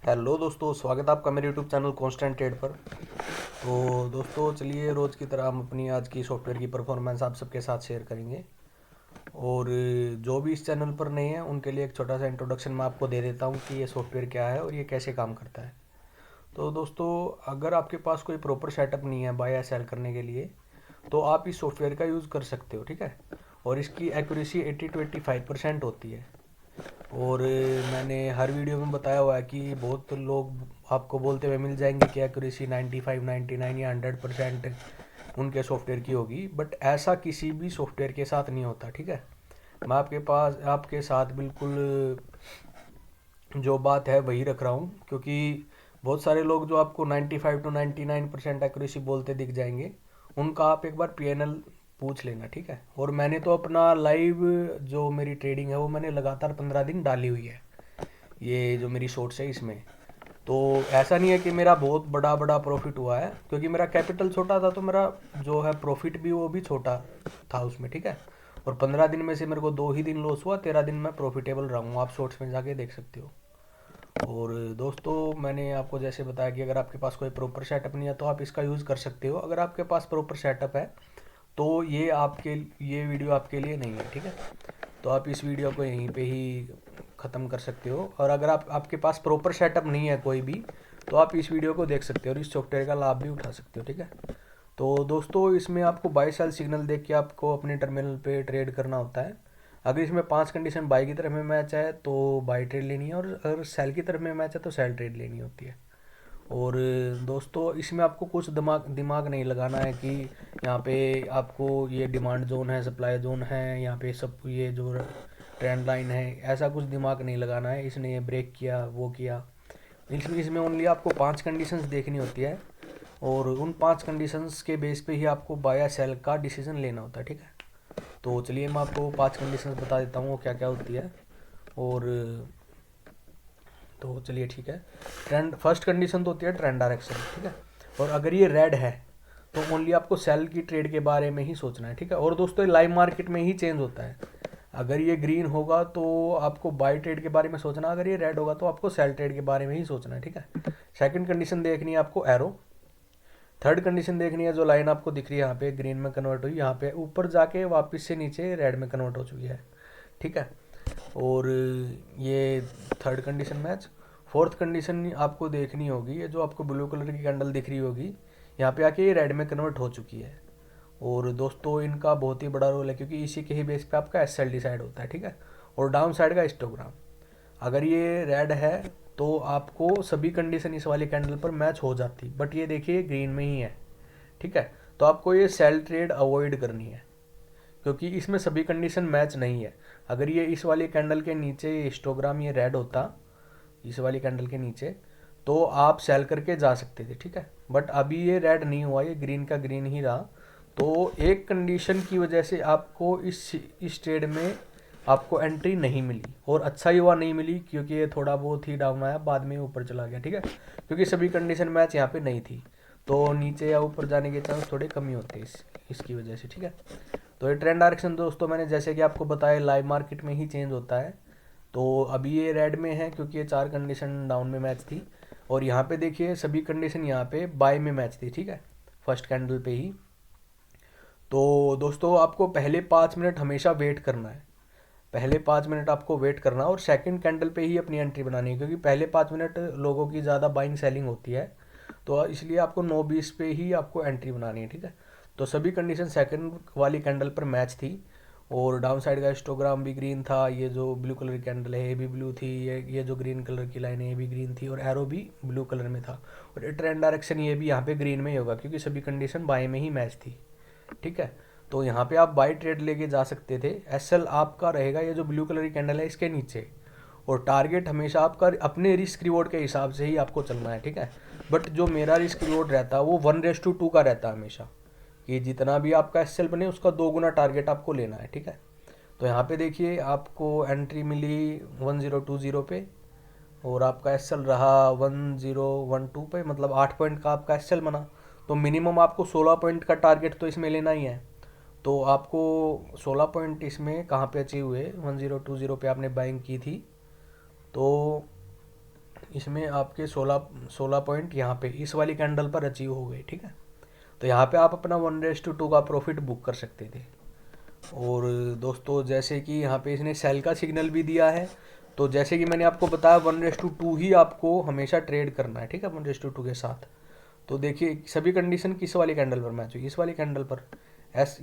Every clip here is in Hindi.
हेलो दोस्तों, स्वागत है आपका मेरे यूट्यूब चैनल कॉन्स्टेंट ट्रेड पर। तो दोस्तों चलिए, रोज़ की तरह हम अपनी आज की सॉफ्टवेयर की परफॉर्मेंस आप सबके साथ शेयर करेंगे। और जो भी इस चैनल पर नए हैं उनके लिए एक छोटा सा इंट्रोडक्शन मैं आपको दे देता हूँ कि ये सॉफ्टवेयर क्या है और ये कैसे काम करता है। तो दोस्तों, अगर आपके पास कोई प्रॉपर सेटअप नहीं है बाय या सेल करने के लिए, तो आप इस सॉफ्टवेयर का यूज़ कर सकते हो, ठीक है। और इसकी एक्यूरेसी 80 to 85% होती है। और मैंने हर वीडियो में बताया हुआ है कि बहुत लोग आपको बोलते हुए मिल जाएंगे कि एक्यूरेसी 95, 99 या 100% उनके सॉफ्टवेयर की होगी, बट ऐसा किसी भी सॉफ्टवेयर के साथ नहीं होता, ठीक है। मैं आपके साथ बिल्कुल जो बात है वही रख रहा हूँ, क्योंकि बहुत सारे लोग जो आपको 95 to 99% एक्यूरेसी बोलते दिख जाएंगे, उनका आप एक बार पीएनएल पूछ लेना, ठीक है। और मैंने तो अपना लाइव जो मेरी ट्रेडिंग है वो मैंने लगातार 15 दिन डाली हुई है, ये जो मेरी शॉर्ट्स है इसमें। तो ऐसा नहीं है कि मेरा बहुत बड़ा बड़ा प्रॉफिट हुआ है, क्योंकि मेरा कैपिटल छोटा था, तो मेरा जो है प्रॉफिट भी वो भी छोटा था उसमें, ठीक है। और 15 दिन में से मेरे को 2 ही दिन लॉस हुआ, 13 दिन मैं प्रॉफिटेबल रहा हूँ, आप शॉर्ट्स में जाके देख सकते हो। और दोस्तों, मैंने आपको जैसे बताया कि अगर आपके पास कोई प्रॉपर सेटअप नहीं है तो आप इसका यूज़ कर सकते हो। अगर आपके पास प्रॉपर सेटअप है तो ये वीडियो आपके लिए नहीं है, ठीक है। तो आप इस वीडियो को यहीं पे ही ख़त्म कर सकते हो। और अगर आपके पास प्रॉपर सेटअप नहीं है कोई भी, तो आप इस वीडियो को देख सकते हो और इस सॉफ्टवेयर का लाभ भी उठा सकते हो, ठीक है। तो दोस्तों, इसमें आपको बाई सेल सिग्नल देख के आपको अपने टर्मिनल पे ट्रेड करना होता है। अगर इसमें 5 कंडीशन बाई की तरफ में मैच है तो बाई ट्रेड लेनी है, और अगर सेल की तरफ में मैच है तो सेल ट्रेड लेनी होती है। और दोस्तों, इसमें आपको कुछ दिमाग दिमाग नहीं लगाना है कि यहाँ पे आपको ये डिमांड जोन है, सप्लाई जोन है, यहाँ पे सब ये जो ट्रेंड लाइन है, ऐसा कुछ दिमाग नहीं लगाना है। इसने ये ब्रेक किया, वो किया। इसमें इसमें ओनली आपको 5 कंडीशंस देखनी होती है, और उन 5 कंडीशंस के बेस पे ही आपको बाय या सेल का डिसीजन लेना होता है, ठीक है। तो चलिए, मैं आपको 5 कंडीशंस बता देता हूँ वो क्या क्या होती है। और तो चलिए, ठीक है। ट्रेंड फर्स्ट कंडीशन तो होती है ट्रेंड डायरेक्शन, ठीक है। और अगर ये रेड है तो ओनली आपको सेल की ट्रेड के बारे में ही सोचना है, ठीक है। और दोस्तों, ये लाइव मार्केट में ही चेंज होता है। अगर ये ग्रीन होगा तो आपको बाय ट्रेड के बारे में सोचना, अगर ये रेड होगा तो आपको सेल ट्रेड के बारे में ही सोचना है, ठीक है। सेकंड कंडीशन देखनी है आपको एरो। थर्ड कंडीशन देखनी है जो लाइन आपको दिख रही है यहाँ पे ग्रीन में कन्वर्ट हुई, यहाँ पे ऊपर जाके वापस से नीचे रेड में कन्वर्ट हो चुकी है, ठीक है। और ये third condition match. Fourth condition आपको देखनी होगी, ये जो आपको ब्लू कलर की कैंडल दिख रही होगी, यहाँ पे आके ये रेड में कन्वर्ट हो चुकी है। और दोस्तों, इनका बहुत ही बड़ा रोल है, क्योंकि इसी के ही बेस पे आपका एसएल डिसाइड होता है, ठीक है। और डाउन साइड का हिस्टोग्राम, अगर ये रेड है तो आपको सभी कंडीशन इस वाली कैंडल पर मैच हो जाती, बट ये देखिए ग्रीन में ही है, ठीक है। तो आपको ये सेल ट्रेड अवॉइड करनी है, क्योंकि इसमें सभी कंडीशन मैच नहीं है। अगर ये इस वाली कैंडल के नीचे ये हिस्टोग्राम ये रेड होता, इस वाली कैंडल के नीचे, तो आप सेल करके जा सकते थे, ठीक है। बट अभी ये रेड नहीं हुआ, ये ग्रीन का ग्रीन ही रहा। तो एक कंडीशन की वजह से आपको इस ट्रेड में आपको एंट्री नहीं मिली, और अच्छा ही हुआ नहीं मिली, क्योंकि ये थोड़ा बहुत ही डाउन आया, बाद में ऊपर चला गया, ठीक है। क्योंकि सभी कंडीशन मैच यहाँ पे नहीं थी, तो नीचे या ऊपर जाने के चांस थोड़े कम ही होते हैं इसकी वजह से, ठीक है। तो ये ट्रेंड डायरेक्शन दोस्तों, मैंने जैसे कि आपको बताया, लाइव मार्केट में ही चेंज होता है। तो अभी ये रेड में है क्योंकि ये 4 कंडीशन डाउन में मैच थी। और यहाँ पे देखिए सभी कंडीशन यहाँ पे बाय में मैच थी, ठीक है, फर्स्ट कैंडल पे ही। तो दोस्तों, आपको पहले 5 मिनट हमेशा वेट करना है। पहले 5 मिनट आपको वेट करना, और सेकंड कैंडल पे ही अपनी एंट्री बनानी है, क्योंकि पहले 5 मिनट लोगों की ज़्यादा बाइंग सेलिंग होती है। तो इसलिए आपको 9:20 पे ही आपको एंट्री बनानी है, ठीक है। तो सभी कंडीशन सेकंड वाली कैंडल पर मैच थी। और डाउन साइड का हिस्टोग्राम भी ग्रीन था, ये जो ब्लू कलर की कैंडल है ये भी ब्लू थी, ये जो ग्रीन कलर की लाइन है ये भी ग्रीन थी, और एरो भी ब्लू कलर में था। और ये ट्रेंड डायरेक्शन ये भी यहाँ पे ग्रीन में ही होगा, क्योंकि सभी कंडीशन बाय में ही मैच थी, ठीक है। तो यहाँ पे आप बाई ट्रेड लेके जा सकते थे। एसएल आपका रहेगा ये जो ब्लू कलर की कैंडल है इसके नीचे। और टारगेट हमेशा आपका अपने रिस्क रिवॉर्ड के हिसाब से ही आपको चलना है, ठीक है। बट जो मेरा रिस्क रिवॉर्ड रहता है वो 1:2 का रहता है हमेशा, कि जितना भी आपका एसएल बने उसका 2 गुना टारगेट आपको लेना है, ठीक है। तो यहाँ पे देखिए आपको एंट्री मिली 1020 पे, और आपका एसएल रहा 1012 पे, मतलब 8 पॉइंट का आपका एसएल बना। तो मिनिमम आपको 16 पॉइंट का टारगेट तो इसमें लेना ही है। तो आपको 16 पॉइंट इसमें कहाँ पे अचीव हुए, 1020 पे आपने बाइंग की थी। तो इसमें आपके 16 पॉइंट यहाँ पे इस वाली कैंडल पर अचीव हो गए, ठीक है। तो यहाँ पे आप अपना 1:2 का प्रॉफिट बुक कर सकते थे। और दोस्तों जैसे कि यहाँ पे इसने सेल का सिग्नल भी दिया है, तो जैसे कि मैंने आपको बताया 1:2 ही आपको हमेशा ट्रेड करना है, ठीक है, 1:2 के साथ। तो देखिए सभी कंडीशन किस वाली कैंडल पर मैच हुई, इस वाली कैंडल पर।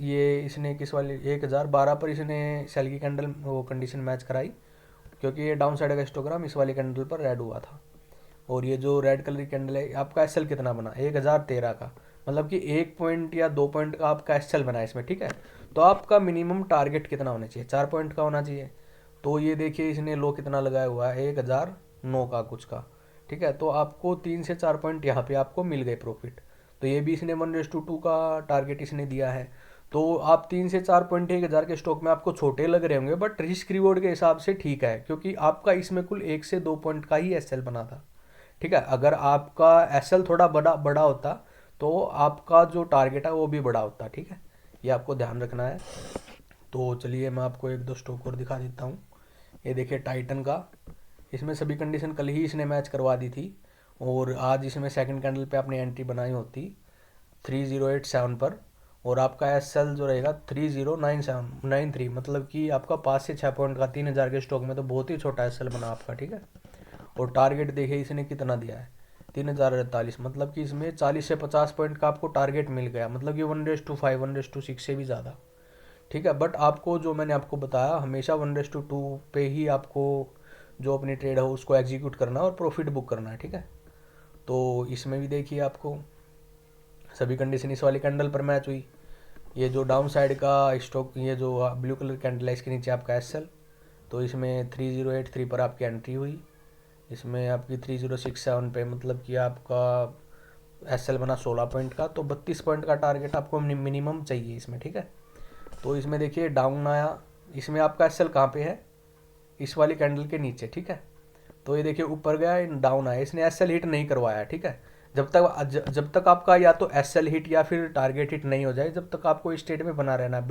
ये इसने किस वाली 1012 पर इसने सेल की कैंडल वो कंडीशन मैच कराई, क्योंकि ये डाउन साइड का हिस्टोग्राम इस वाली कैंडल पर रेड हुआ था। और ये जो रेड कलर की कैंडल है, आपका एसएल कितना बना, 1013 का, मतलब कि 1 पॉइंट या 2 पॉइंट का आपका एसएल बना है इसमें, ठीक है। तो आपका मिनिमम टारगेट कितना होना चाहिए, 4 पॉइंट का होना चाहिए। तो ये देखिए इसने लो कितना लगाया हुआ है, 1009 का कुछ का, ठीक है। तो आपको 3 से 4 पॉइंट यहाँ पे आपको मिल गए प्रॉफिट। तो ये भी इसने 1:2 का टारगेट इसने दिया है। तो आप 3 से 4 पॉइंट 1000 के स्टॉक में आपको छोटे लग रहे होंगे, बट रिस्क रिवॉर्ड के हिसाब से ठीक है, क्योंकि आपका इसमें कुल 1 से 2 पॉइंट का ही एसएल बना था, ठीक है। अगर आपका एसएल थोड़ा बड़ा बड़ा होता तो आपका जो टारगेट है वो भी बड़ा होता, ठीक है। ये आपको ध्यान रखना है। तो चलिए मैं आपको एक दो स्टॉक और दिखा देता हूँ। ये देखिए टाइटन का, इसमें सभी कंडीशन कल ही इसने मैच करवा दी थी, और आज इसमें सेकंड कैंडल पे आपने एंट्री बनाई होती 3087 पर, और आपका एसएल जो रहेगा 309793, मतलब कि आपका 5 से 6 पॉइंट का 3000 के स्टॉक में तो बहुत ही छोटा एसएल बना आपका, ठीक है। और टारगेट देखिए इसने कितना दिया है, 3048, मतलब कि इसमें 40 से 50 पॉइंट का आपको टारगेट मिल गया, मतलब कि 1:5 1:6 से भी ज़्यादा, ठीक है। बट आपको जो मैंने आपको बताया हमेशा 1:2 पे ही आपको जो अपनी ट्रेड है उसको एग्जीक्यूट करना है और प्रॉफिट बुक करना है, ठीक है। तो इसमें भी देखिए आपको सभी कंडीशन इस वाली कैंडल पर मैच हुई। ये जो डाउन साइड का स्टॉक, ये जो ब्लू कलर कैंडल है, इसके नीचे आपका एसएल, तो इसमें 3083 पर आपकी एंट्री हुई। इसमें आपकी 3067 पे, मतलब कि आपका एसएल बना 16 पॉइंट का, तो 32 पॉइंट का टारगेट आपको मिनिमम चाहिए इसमें, ठीक है। तो इसमें देखिए डाउन आया, इसमें आपका एसएल कहाँ पे है, इस वाली कैंडल के नीचे, ठीक है। तो ये देखिए ऊपर गया, डाउन आया, इसने एसएल हिट नहीं करवाया, ठीक है। जब तक आपका या तो एसएल हिट या फिर टारगेट हिट नहीं हो जाए, जब तक आपको इस स्टेट में बना रहना है।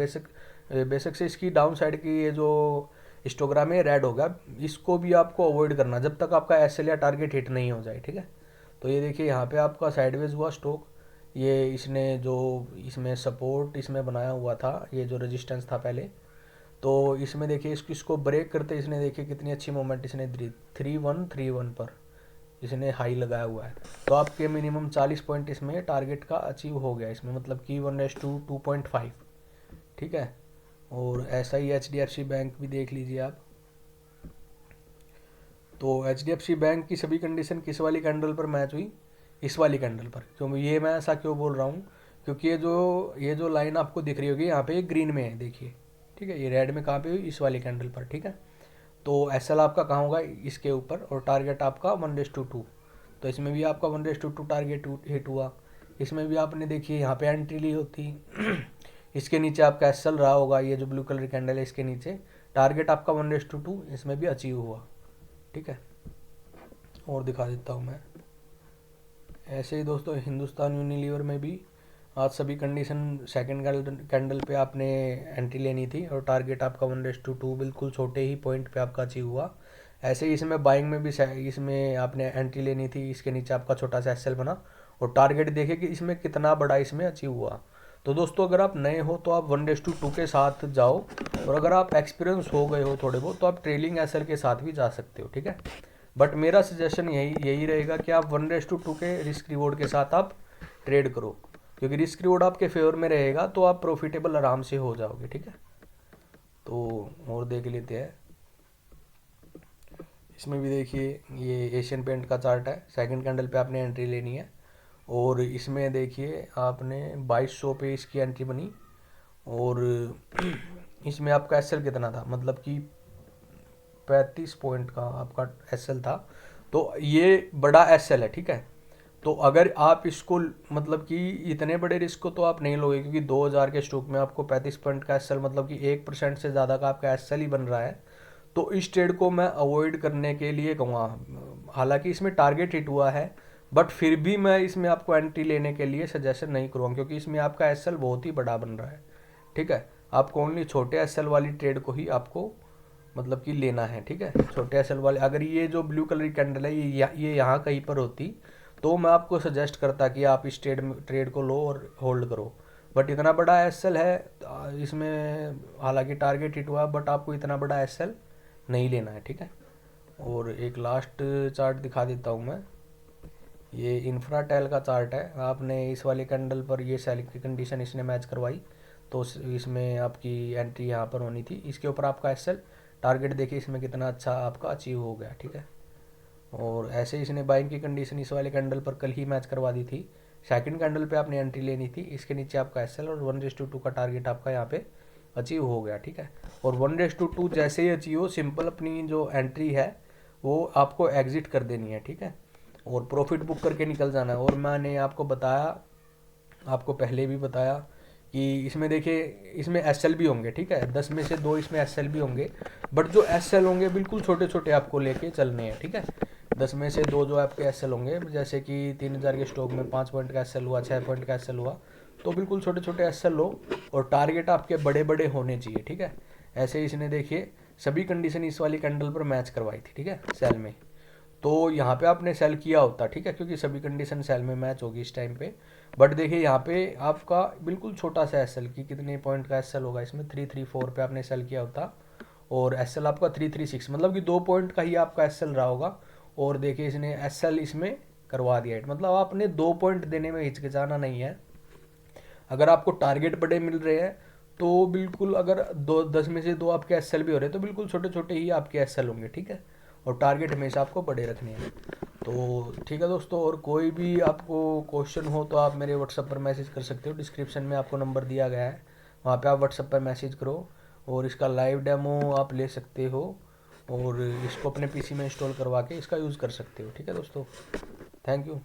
बेसिक से इसकी डाउन साइड की ये जो हिस्टोग्राम है रेड होगा, इसको भी आपको अवॉइड करना जब तक आपका एसएल या टारगेट हिट नहीं हो जाए, ठीक है। तो ये देखिए यहाँ पे आपका साइडवेज हुआ स्टॉक, ये इसने जो इसमें सपोर्ट इसमें बनाया हुआ था, ये जो रेजिस्टेंस था पहले, तो इसमें देखिए इसको ब्रेक करते इसने देखिए कितनी अच्छी मोमेंट इसने 3131 पर इसने हाई लगाया हुआ है। तो आपके मिनिमम 40 पॉइंट इसमें टारगेट का अचीव हो गया इसमें, मतलब कि 1:2.5, ठीक है। और ऐसा ही HDFC बैंक भी देख लीजिए आप। तो HDFC बैंक की सभी कंडीशन किस वाली कैंडल पर मैच हुई, इस वाली कैंडल पर। क्यों ये मैं ऐसा क्यों बोल रहा हूँ, क्योंकि ये जो लाइन आपको दिख रही होगी यहाँ पे ग्रीन में है, देखिए, ठीक है। ये रेड में कहाँ पे हुई, इस वाली कैंडल पर, ठीक है। तो एसएल आपका कहाँ होगा, इसके ऊपर, और टारगेट आपका 1:2। तो इसमें भी आपका 1:2 टारगेट हिट हुआ। इसमें भी आपने देखिए यहाँ पे एंट्री ली होती इसके नीचे आपका एसएल रहा होगा, ये जो ब्लू कलर कैंडल है इसके नीचे, टारगेट आपका 1:2 इसमें भी अचीव हुआ, ठीक है। और दिखा देता हूँ मैं। ऐसे ही दोस्तों हिंदुस्तान यूनिलीवर में भी आज सभी कंडीशन सेकंड कैंडल पे आपने एंट्री लेनी थी, और टारगेट आपका 1:2 बिल्कुल छोटे ही पॉइंट पे आपका अचीव हुआ। ऐसे ही इसमें बाइंग में भी इसमें आपने एंट्री लेनी थी, इसके नीचे आपका छोटा सा एसएल बना, और टारगेट देखिए कि इसमें कितना बड़ा इसमें अचीव हुआ। तो दोस्तों अगर आप नए हो तो आप 1:2 के साथ जाओ, और अगर आप एक्सपीरियंस हो गए हो थोड़े बहुत तो आप ट्रेलिंग एसएल के साथ भी जा सकते हो, ठीक है। बट मेरा सजेशन यही रहेगा कि आप 1:2 के रिस्क रिवॉर्ड के साथ आप ट्रेड करो, क्योंकि रिस्क रिवॉर्ड आपके फेवर में रहेगा तो आप प्रॉफिटेबल आराम से हो जाओगे, ठीक है। तो और देख लेते हैं। इसमें भी देखिए ये एशियन पेंट का चार्ट है, सेकंड कैंडल पे आपने एंट्री लेनी है, और इसमें देखिए आपने 2200 पे इसकी एंट्री बनी, और इसमें आपका एसएल कितना था, मतलब कि 35 पॉइंट का आपका एसएल था। तो ये बड़ा एसएल है, ठीक है। तो अगर आप इसको, मतलब कि इतने बड़े रिस्क को तो आप नहीं लोगे, क्योंकि 2000 के स्टॉक में आपको 35 पॉइंट का एसएल, मतलब कि 1% से ज़्यादा का आपका एसएल ही बन रहा है। तो इस ट्रेड को मैं अवॉइड करने के लिए कहूँगा, हालांकि इसमें टारगेट हिट हुआ है, बट फिर भी मैं इसमें आपको एंट्री लेने के लिए सजेशन नहीं करूँगा, क्योंकि इसमें आपका एसएल बहुत ही बड़ा बन रहा है, ठीक है। आपको ओनली छोटे एसएल वाली ट्रेड को ही आपको मतलब कि लेना है, ठीक है। छोटे एस एल वाले, अगर ये जो ब्लू कलर की कैंडल है ये यहाँ कहीं पर होती तो मैं आपको सजेस्ट करता कि आप इस ट्रेड को लो और होल्ड करो। बट इतना बड़ा एस एल है इसमें, हालांकि टारगेट हिट हुआ, बट आपको इतना बड़ा एस एल नहीं लेना है, ठीक है। और एक लास्ट चार्ट दिखा देता हूँ मैं, ये इंफ्राटेल का चार्ट है। आपने इस वाले कैंडल पर ये सेल की कंडीशन इसने मैच करवाई, तो इसमें आपकी एंट्री यहाँ पर होनी थी। इसके ऊपर आपका एस एल टारगेट देखिए इसमें कितना अच्छा आपका अचीव हो गया, ठीक है। और ऐसे इसने बाइंग की कंडीशन इस वाले कैंडल पर कल ही मैच करवा दी थी। सेकंड कैंडल पे आपने एंट्री लेनी थी, इसके नीचे आपका एस एल और 1:2 का टारगेट आपका यहाँ पे अचीव हो गया, ठीक है। और 1:2 जैसे ही अचीव हो, सिंपल अपनी जो एंट्री है वो आपको एग्जिट कर देनी है, ठीक है। और प्रॉफिट बुक करके निकल जाना है। और मैंने आपको बताया, आपको पहले भी बताया कि इसमें देखिए इसमें एस एल भी होंगे, ठीक है। 10 में से 2 इसमें एस एल भी होंगे, बट जो एस एल होंगे बिल्कुल छोटे छोटे आपको लेके चलने हैं, ठीक है। 10 में से 2 जो आपके एस एल होंगे, जैसे कि 3000 के स्टॉक में 5 पॉइंट का एस एल हुआ, 6 पॉइंट का एस एल हुआ, तो बिल्कुल छोटे छोटे एस एल लो और टारगेट आपके बड़े बड़े होने चाहिए, ठीक है। ऐसे इसने देखिए सभी कंडीशन इस वाली कैंडल पर मैच करवाई थी, ठीक है, सेल में। तो यहाँ पे आपने सेल किया होता, ठीक है, क्योंकि सभी कंडीशन सेल में मैच होगी इस टाइम पे। बट देखिए यहाँ पे आपका बिल्कुल छोटा सा एस एल की कितने पॉइंट का एस एल होगा इसमें, 334 पे आपने सेल किया होता, और एस एल आपका 336, मतलब कि 2 पॉइंट का ही आपका एस एल रहा होगा। और देखिए इसने एस एल इसमें करवा दिया है, मतलब आपने 2 पॉइंट देने में हिचकिचाना नहीं है। अगर आपको टारगेट बड़े मिल रहे हैं तो बिल्कुल, अगर 10 में से 2 आपके एस एल भी हो रहे हैं तो बिल्कुल छोटे छोटे ही आपके एस एल होंगे, ठीक है। और टारगेट हमेशा आपको बड़े रखने हैं। तो ठीक है दोस्तों, और कोई भी आपको क्वेश्चन हो तो आप मेरे व्हाट्सएप पर मैसेज कर सकते हो, डिस्क्रिप्शन में आपको नंबर दिया गया है, वहाँ पे आप व्हाट्सएप पर मैसेज करो और इसका लाइव डेमो आप ले सकते हो और इसको अपने पीसी में इंस्टॉल करवा के इसका यूज़ कर सकते हो, ठीक है दोस्तों। Thank you.